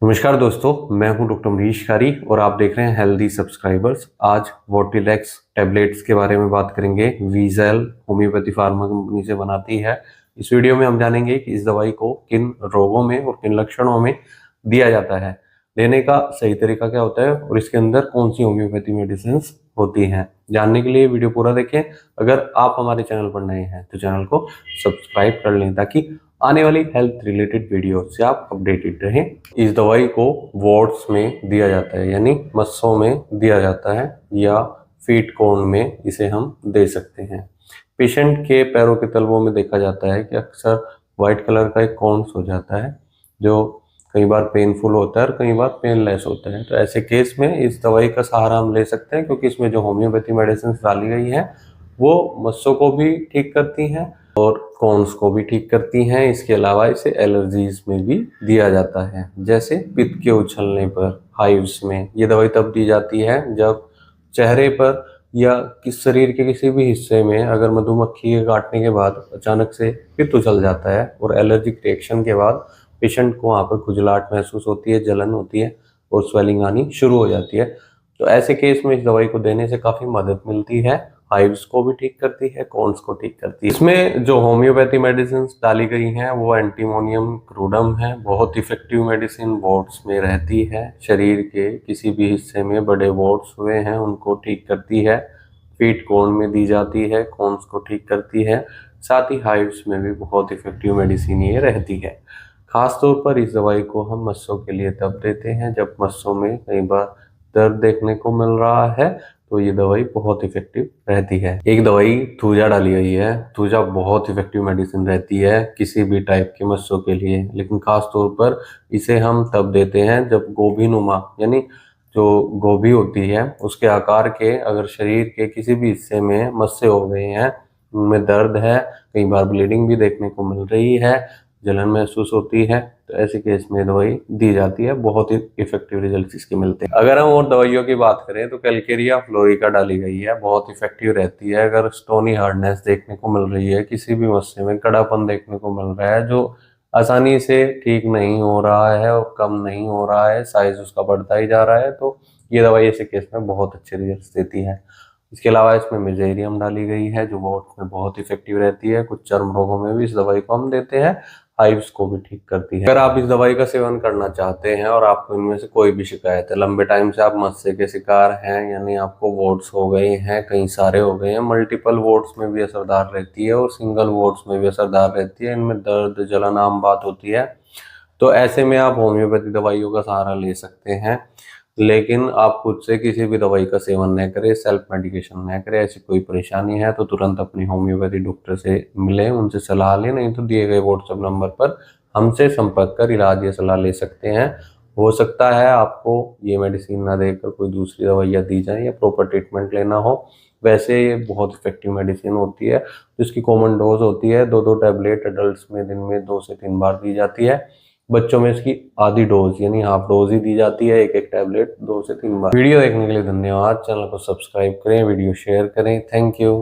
नमस्कार दोस्तों, मैं हूं डॉक्टर मनीष कारी और आप देख रहे हैं हेल्दी सब्सक्राइबर्स। आज वोटिलेक्स टैबलेट्स के बारे में बात करेंगे। वीजेल होम्योपैथी फार्मा कंपनी से बनाती है। इस वीडियो में हम जानेंगे कि इस दवाई को किन रोगों में और किन लक्षणों में दिया जाता है, लेने का सही तरीका क्या होता है और इसके अंदर कौन सी होम्योपैथी मेडिसिन होती हैं। जानने के लिए वीडियो पूरा देखें। अगर आप हमारे चैनल पर नए हैं तो चैनल को सब्सक्राइब कर लें ताकि आने वाली हेल्थ रिलेटेड वीडियो से आप अपडेटेड रहें। इस दवाई को वार्ड्स में दिया जाता है, यानी मस्सों में दिया जाता है या फीट कोन में इसे हम दे सकते हैं। पेशेंट के पैरों के तलवों में देखा जाता है कि अक्सर वाइट कलर का एक कॉन्स हो जाता है जो कई बार पेनफुल होता है और कई बार पेनलेस होता है। तो ऐसे केस में इस दवाई का सहारा हम ले सकते हैं, क्योंकि इसमें जो होम्योपैथी मेडिसिन डाली गई है वो मस्सों को भी ठीक करती हैं और कॉन्स को भी ठीक करती हैं। इसके अलावा इसे एलर्जीज में भी दिया जाता है, जैसे पित्त के उछलने पर, हाइव्स में। ये दवाई तब दी जाती है जब चेहरे पर या किस शरीर के किसी भी हिस्से में अगर मधुमक्खी के काटने के बाद अचानक से पित्त उछल जाता है और एलर्जिक रिएक्शन के बाद पेशेंट को वहाँ पर खुजलाहट महसूस होती है, जलन होती है और स्वेलिंग आनी शुरू हो जाती है। तो ऐसे केस में इस दवाई को देने से काफ़ी मदद मिलती है। हाइव्स को भी ठीक करती है, कॉन्स को ठीक करती है। इसमें जो होम्योपैथी मेडिसिन डाली गई हैं वो एंटीमोनियम क्रूडम है। बहुत इफेक्टिव मेडिसिन वॉर्ड्स में रहती है। शरीर के किसी भी हिस्से में बड़े वॉर्ड्स हुए हैं उनको ठीक करती है। फीट कोन में दी जाती है, कॉन्स को ठीक करती है। साथ ही हाइव्स में भी बहुत इफेक्टिव मेडिसिन ये रहती है। खासतौर पर इस दवाई को हम मस्सों के लिए तब देते हैं जब मस्सों में कई बार दर्द देखने को मिल रहा है, तो ये दवाई बहुत इफेक्टिव रहती है। एक दवाई थूजा डाली गई है। थूजा बहुत इफेक्टिव मेडिसिन रहती है किसी भी टाइप के मस्सों के लिए, लेकिन खास तौर पर इसे हम तब देते हैं जब गोभी नुमा, यानी जो गोभी होती है उसके आकार के अगर शरीर के किसी भी हिस्से में मस्से हो गए हैं, उनमें दर्द है, कई बार ब्लीडिंग भी देखने को मिल रही है, जलन महसूस होती है, तो ऐसे केस में दवाई दी जाती है। बहुत ही इफेक्टिव रिजल्ट इसके मिलते हैं। अगर हम और दवाइयों की बात करें तो कैलकेरिया फ्लोरिका डाली गई है, बहुत इफेक्टिव रहती है। अगर स्टोनी हार्डनेस देखने को मिल रही है, किसी भी मस्से में कड़ापन देखने को मिल रहा है जो आसानी से ठीक नहीं हो रहा है और कम नहीं हो रहा है, साइज उसका बढ़ता ही जा रहा है, तो ये दवाई ऐसे केस में बहुत अच्छे रिजल्ट देती है। इसके अलावा इसमें मेजेरियम डाली गई है जो वॉर्ड्स में बहुत इफेक्टिव रहती है। कुछ चर्म रोगों में भी इस दवाई को हम देते हैं। हाइव्स को भी ठीक करती है। अगर आप इस दवाई का सेवन करना चाहते हैं और आपको इनमें से कोई भी शिकायत है, लंबे टाइम से आप मस्से के शिकार हैं, यानी आपको वॉर्ड्स हो गए हैं, कई सारे हो गए हैं, मल्टीपल वॉर्ड्स में भी असरदार रहती है और सिंगल वॉर्ड्स में भी असरदार रहती है, इनमें दर्द जलन आम बात होती है, तो ऐसे में आप होम्योपैथी दवाइयों का सहारा ले सकते हैं। लेकिन आप खुद से किसी भी दवाई का सेवन न करें, सेल्फ मेडिकेशन न करें। ऐसी कोई परेशानी है तो तुरंत अपनी होम्योपैथी डॉक्टर से मिलें, उनसे सलाह लें, नहीं तो दिए गए व्हाट्सएप नंबर पर हमसे संपर्क कर इलाज या सलाह ले सकते हैं। हो सकता है आपको ये मेडिसिन ना देकर कोई दूसरी दवाइयाँ दी जाए या प्रॉपर ट्रीटमेंट लेना हो। वैसे ये बहुत इफेक्टिव मेडिसिन होती है। जिसकी कॉमन डोज होती है 2-2 टैबलेट अडल्ट में दिन में 2 से 3 बार दी जाती है। बच्चों में इसकी आधी डोज यानी हाफ डोज ही दी जाती है, एक एक टैबलेट 2 से 3 बार। वीडियो देखने के लिए धन्यवाद। चैनल को सब्सक्राइब करें, वीडियो शेयर करें। Thank you.